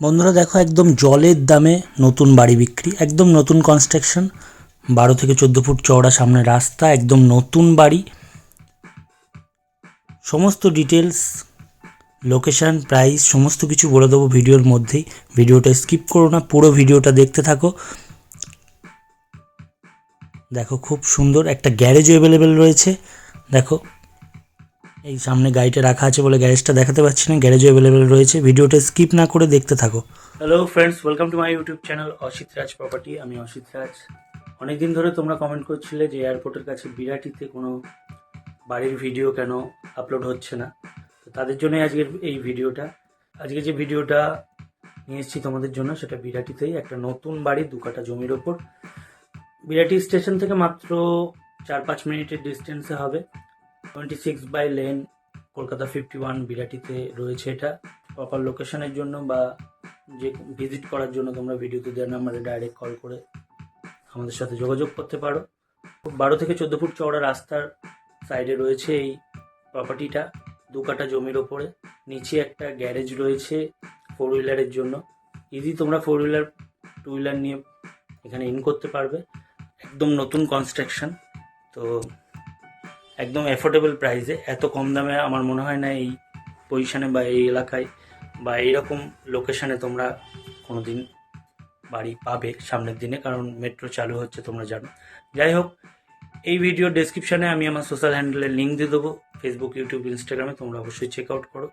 বন্ধুরা দেখো, একদম জলের দামে নতুন বাড়ি বিক্রি, একদম নতুন কনস্ট্রাকশন, 12 থেকে 14 ফুট চওড়া সামনে রাস্তা, একদম নতুন বাড়ি। সমস্ত ডিটেলস, লোকেশান, প্রাইস সমস্ত কিছু বলে দেবো ভিডিওর মধ্যেই। ভিডিওটা স্কিপ করো না, পুরো ভিডিওটা দেখতে থাকো। দেখো খুব সুন্দর একটা গ্যারেজও অ্যাভেলেবেল রয়েছে। দেখো এই সামনে গাড়িটা রাখা আছে বলে গ্যারেজটা দেখাতে পাচ্ছি না, গ্যারেজও অ্যাভেলেবেল রয়েছে। ভিডিওটা স্কিপ না করে দেখতে থাকো। Hello friends, welcome to my YouTube channel Asit Raj property. আমি অসিত রাজ। অনেকদিন ধরে তোমরা কমেন্ট করছিলে যে এয়ারপোর্টের কাছে বিরাটিতে কোনো বাড়ির ভিডিও কেন আপলোড হচ্ছে না। তো তাদের জন্যই আজকের এই ভিডিওটা। আজকে যে ভিডিওটা নিয়ে এসেছি তোমাদের জন্য, সেটা বিরাটিতেই একটা নতুন বাড়ি 2 কাঠা জমির ওপর। বিরাটি স্টেশন থেকে মাত্র 4-5 মিনিটের ডিস্টেন্সে হবে। 26 বাই লেন, কলকাতা 51, বিরাটিতে রয়েছে এটা। প্রপার লোকেশনের জন্য বা যে ভিজিট করার জন্য তোমরা ভিডিওতে দেওয়া নাম্বারে ডাইরেক্ট কল করে আমাদের সাথে যোগাযোগ করতে পারো। 12 থেকে 14 ফুট চওড়া রাস্তার সাইডে রয়েছে এই প্রপার্টিটা, 2 কাঠা জমির ওপরে। নিচে একটা গ্যারেজ রয়েছে 4 হুইলারের জন্য। ইজি তোমরা 4 হুইলার 2 হুইলার নিয়ে এখানে ইন করতে পারবে। একদম নতুন কনস্ট্রাকশন, তো একদম অ্যাফোর্ডেবল প্রাইসে। এত কম দামে আমার মনে হয় না এই পজিশানে বা এই এলাকায় বা এইরকম লোকেশানে তোমরা কোনো দিন বাড়ি পাবে সামনের দিনে, কারণ মেট্রো চালু হচ্ছে তোমরা জানো। যাই হোক, এই ভিডিও ডেসক্রিপশানে আমি আমার সোশ্যাল হ্যান্ডেলের লিঙ্ক দিয়ে দেবো, ফেসবুক, ইউটিউব, ইনস্টাগ্রামে। তোমরা অবশ্যই চেক আউট করো।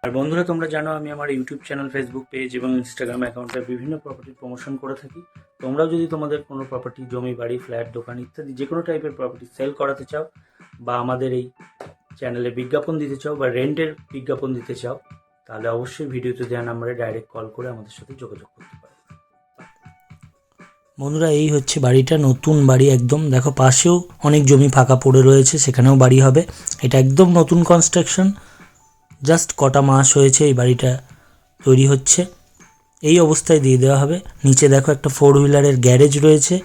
আর বন্ধুরা, তোমরা জানো আমি আমার ইউটিউব চ্যানেল, ফেসবুক পেজ এবং ইনস্টাগ্রাম অ্যাকাউন্টে বিভিন্ন প্রপার্টির প্রমোশন করে থাকি। তোমরাও যদি তোমাদের কোনো প্রপার্টি, জমি, বাড়ি, ফ্ল্যাট, দোকান ইত্যাদি যে কোনো টাইপের প্রপার্টি সেল করাতে চাও, বা আমাদের এই চ্যানেলে বিজ্ঞাপন দিতে চাও, বা রেন্টের বিজ্ঞাপন দিতে চাও, তাহলে অবশ্যই ভিডিওতে দেওয়া নাম্বারে ডাইরেক্ট কল করে আমাদের সাথে যোগাযোগ করতে পারো। বন্ধুরা, এই হচ্ছে বাড়িটা, নতুন বাড়ি একদম। দেখো পাশেও অনেক জমি ফাঁকা পড়ে রয়েছে, সেখানেও বাড়ি হবে। এটা একদম নতুন কনস্ট্রাকশন, জাস্ট কটা মাস হয়েছে এই বাড়িটা তৈরি হচ্ছে। এই অবস্থায় দিয়ে দেওয়া হবে। নিচে দেখো একটা 4 হুইলারের গ্যারেজ রয়েছে।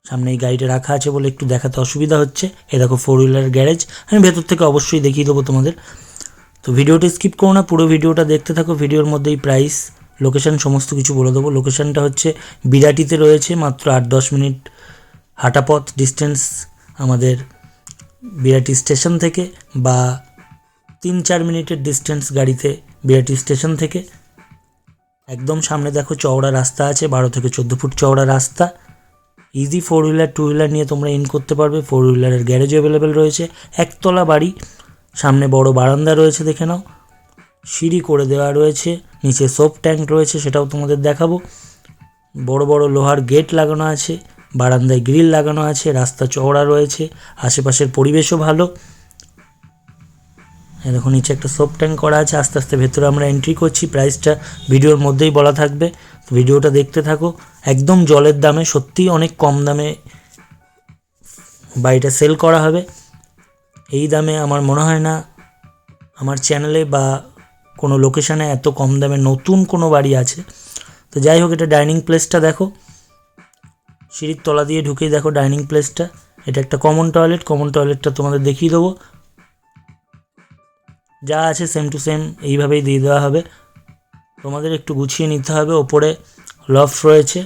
সামনে এই গাড়িটা রাখা আছে বলে একটু দেখাতে অসুবিধা হচ্ছে। এ দেখো 4 হুইলারের গ্যারেজ, আমি ভেতর থেকে অবশ্যই দেখিয়ে দেবো তোমাদের। তো ভিডিওটা স্কিপ করো না, পুরো ভিডিওটা দেখতে থাকো। ভিডিওর মধ্যেই প্রাইস, লোকেশান সমস্ত কিছু বলে দেবো। লোকেশানটা হচ্ছে বিরাটিতে রয়েছে, মাত্র 8-10 মিনিট হাঁটা পথ ডিস্টেন্স আমাদের বিরাটি স্টেশন থেকে, বা 3-4 মিনিটের ডিস্টেন্স গাড়িতে বিরাটি স্টেশন থেকে। একদম সামনে দেখো চওড়া রাস্তা আছে, 12 থেকে 14 ফুট চওড়া রাস্তা। ইজি 4 হুইলার 2 হুইলার নিয়ে তোমরা ইন করতে পারবে। 4 হুইলারের গ্যারেজ অ্যাভেলেবেল রয়েছে। একতলা বাড়ি, সামনে বড় বারান্দা রয়েছে, দেখে নাও। সিঁড়ি করে দেওয়া রয়েছে, নিচে সোপ ট্যাঙ্ক রয়েছে, সেটাও তোমাদের দেখাবো। বড় বড় লোহার গেট লাগানো আছে, বারান্দায় গ্রিল লাগানো আছে, রাস্তা চওড়া রয়েছে, আশেপাশের পরিবেশও ভালো। দেখো নিচে একটা সোপ ট্যাঙ্ক করা আছে। আস্তে আস্তে ভেতরে আমরা এন্ট্রি করছি। প্রাইসটা ভিডিওর মধ্যেই বলা থাকবে, তো ভিডিওটা দেখতে থাকো। একদম জলের দামে, সত্যিই অনেক কম দামে বাড়িটা সেল করা হবে। এই দামে আমার মনে হয় না আমার চ্যানেলে বা কোনো লোকেশানে এত কম দামে নতুন কোনো বাড়ি আছে। তো যাই হোক, এটা ডাইনিং প্লেসটা দেখো, সিঁড়ির তলা দিয়ে ঢুকেই দেখো ডাইনিং প্লেসটা। এটা একটা কমন টয়লেট, কমন টয়লেটটা তোমাদের দেখিয়ে দেবো। যা আছে সেম টু সেম এইভাবেই দিয়ে দেওয়া হবে। তোমাদের একটু গুছিয়ে নিতে হবে। ওপরে লফট রয়েছে।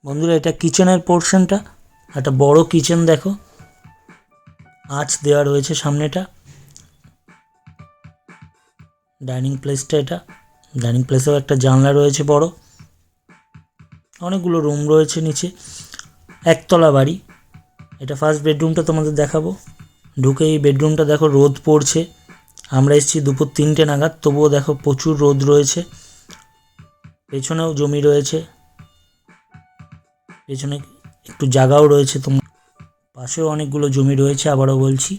বন্ধুরা, এটা কিচেনের পোর্শনটা, একটা বড় কিচেন দেখো, আঁচ দেওয়া রয়েছে সামনেটা। ডাইনিং প্লেসটা এটা, ডাইনিং প্লেসেও একটা জানলা রয়েছে বড়। অনেকগুলো রুম রয়েছে নিচে। একতলা বাড়ি। এটা ফার্স্ট বেডরুমটা তোমাদের দেখাবো। ঢুকে এই বেডরুমটা দেখো, রোদ পড়ছে। আমরা এসেছি দুপুর 3টে নাগাদ, তবুও দেখো প্রচুর রোদ রয়েছে। পেছনেও জমি রয়েছে, পেছনে একটু জায়গাও রয়েছে, তোমার পাশেও অনেকগুলো জমি রয়েছে, আবারও বলছি।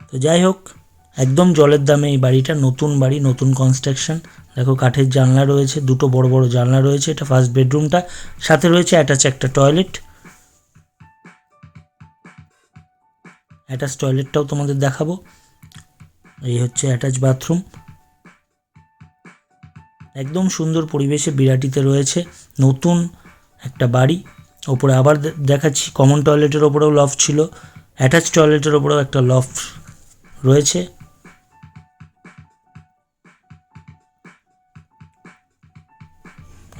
তো যাই হোক, একদম জলের দামে এই বাড়িটা, নতুন বাড়ি, নতুন কনস্ট্রাকশন। দেখো কাঠের জানলা রয়েছে, দুটো বড় বড় জানলা রয়েছে। এটা ফার্স্ট বেডরুমটা, সাথে রয়েছে অ্যাটাচ একটা টয়লেট। অ্যাটাচ টয়লেটটাও তোমাদের দেখাবো। এই হচ্ছে অ্যাটাচ বাথরুম। একদম সুন্দর পরিবেশে বিরাটিতে রয়েছে নতুন একটা বাড়ি। ওপরে আবার দেখাচ্ছি, কমন টয়লেটের ওপরেও লফট ছিল, অ্যাটাচ টয়লেটের ওপরেও একটা লফট রয়েছে।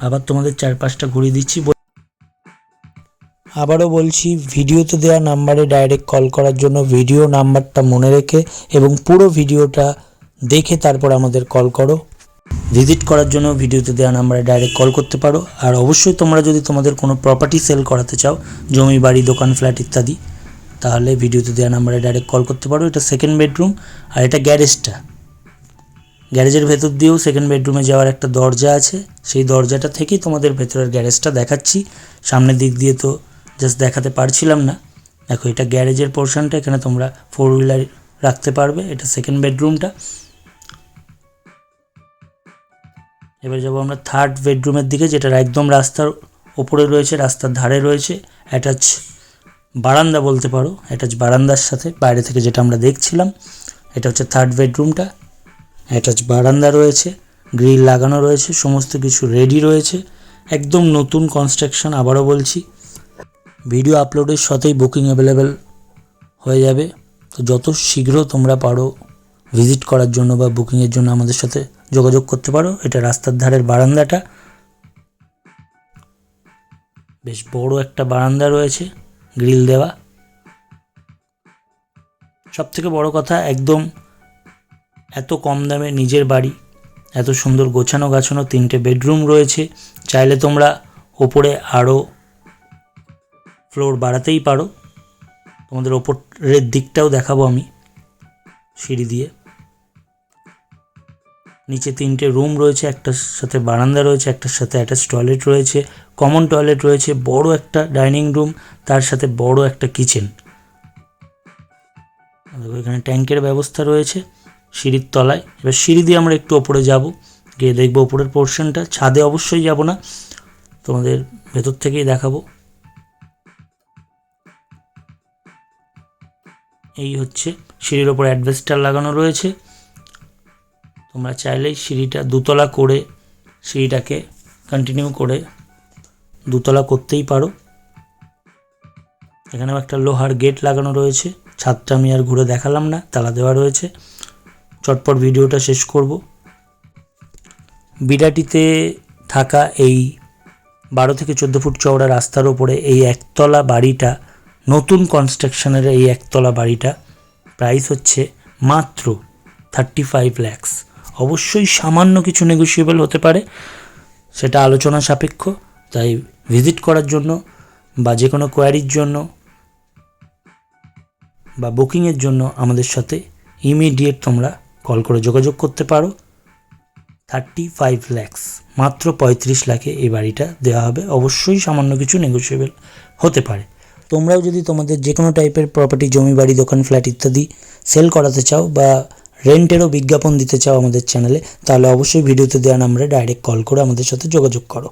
আবার তোমাদের চারপাশটা ঘুরিয়ে দিচ্ছি। আবারও বলছি, ভিডিওতে দেওয়া নাম্বারে ডাইরেক্ট কল করার জন্য ভিডিও নাম্বারটা মনে রেখে এবং পুরো ভিডিওটা দেখে তারপর আমাদের কল করো। ভিজিট করার জন্য ভিডিওতে দেওয়া নাম্বারে ডাইরেক্ট কল করতে পারো। আর অবশ্যই তোমরা যদি তোমাদের কোনো প্রপার্টি সেল করাতে চাও, জমি, বাড়ি, দোকান, ফ্ল্যাট ইত্যাদি, তাহলে ভিডিওতে দেওয়া নাম্বারে ডাইরেক্ট কল করতে পারো। এটা সেকেন্ড বেডরুম আর এটা গ্যারেজটা। গ্যারেজের ভেতর দিয়েও সেকেন্ড বেডরুমে যাওয়ার একটা দরজা আছে, সেই দরজাটা থেকেই তোমাদের ভেতরের গ্যারেজটা দেখাচ্ছি। সামনের দিক দিয়ে তো জাস্ট দেখাতে পারছিলাম না। দেখো, এটা গ্যারেজের পোর্শনটা, এখানে তোমরা 4 হুইলার রাখতে পারবে। এটা সেকেন্ড বেডরুমটা। এবার যাবো আমরা থার্ড বেডরুমের দিকে, যেটার একদম রাস্তার ওপরে রয়েছে, রাস্তার ধারে রয়েছে। অ্যাটাচ বারান্দা বলতে পারো, অ্যাটাচ বারান্দার সাথে বাইরে থেকে যেটা আমরা দেখছিলাম। এটা হচ্ছে থার্ড বেডরুমটা। অ্যাটাচ বারান্দা রয়েছে, গ্রিল লাগানো রয়েছে, সমস্ত কিছু রেডি রয়েছে, একদম নতুন কনস্ট্রাকশন। আবারও বলছি, ভিডিও আপলোডের সাথেই বুকিং অ্যাভেলেবেল হয়ে যাবে। তো যত শীঘ্র তোমরা পারো ভিজিট করার জন্য বা বুকিংয়ের জন্য আমাদের সাথে যোগাযোগ করতে পারো। এটা রাস্তার ধারের বারান্দাটা, বেশ বড় একটা বারান্দা রয়েছে, গ্রিল দেওয়া। সবথেকে বড় কথা, একদম এত কম দামে নিজের বাড়ি, এত সুন্দর গোছানো গাছানো 3টে বেডরুম রয়েছে। চাইলে তোমরা ওপরে আরও ফ্লোর বাড়াতেই পারো। তোমাদের ওপরের দিকটাও দেখাবো আমি সিঁড়ি দিয়ে। নিচে 3টে রুম রয়েছে, একটার সাথে বারান্দা রয়েছে, একটার সাথে অ্যাটাচ টয়লেট রয়েছে, কমন টয়লেট রয়েছে, বড় একটা ডাইনিং রুম, তার সাথে বড় একটা কিচেন। এখানে ট্যাঙ্কের ব্যবস্থা রয়েছে সিঁড়ির তলায়। এবার সিঁড়ি দিয়ে আমরা একটু ওপরে যাব, গিয়ে দেখবো ওপরের পোর্শনটা। ছাদে অবশ্যই যাব না, তোমাদের ভেতর থেকেই দেখাবো। এই হচ্ছে সিঁড়ির ওপর অ্যাডভেস্টার লাগানো রয়েছে। তোমরা চাইলেই সিঁড়িটা দুতলা করে সিঁড়িটাকে কন্টিনিউ করে দুতলা করতেই পারো। এখানেও একটা লোহার গেট লাগানো রয়েছে। ছাদটা আমি আর ঘুরে দেখালাম না, তালা দেওয়া রয়েছে। চটপট ভিডিওটা শেষ করব। বিরাটিতে থাকা এই 12 থেকে 14 ফুট চওড়া রাস্তার ওপরে এই একতলা বাড়িটা, নতুন কনস্ট্রাকশনের এই একতলা বাড়িটা প্রাইস হচ্ছে মাত্র 35 lakhs। অবশ্যই সামান্য কিছু নেগোশিয়েবল হতে পারে, সেটা আলোচনা সাপেক্ষ। তাই ভিজিট করার জন্য বা যে কোনো কোয়ারির জন্য বা বুকিংয়ের জন্য আমাদের সাথে ইমিডিয়েট তোমরা কল করে যোগাযোগ করতে পারো। 35 lakhs, মাত্র 35 লাখে এই বাড়িটা দেওয়া হবে। অবশ্যই সামান্য কিছু নেগোশিয়েবল হতে পারে। তোমরাও যদি তোমাদের যে কোনো টাইপের প্রপার্টি, জমি, বাড়ি, দোকান, ফ্ল্যাট ইত্যাদি সেল করাতে চাও বা রেন্টেরও বিজ্ঞাপন দিতে চাও আমাদের চ্যানেলে, তাহলে অবশ্যই ভিডিওতে দেওয়া নাম্বারে ডাইরেক্ট কল করে আমাদের সাথে যোগাযোগ করো।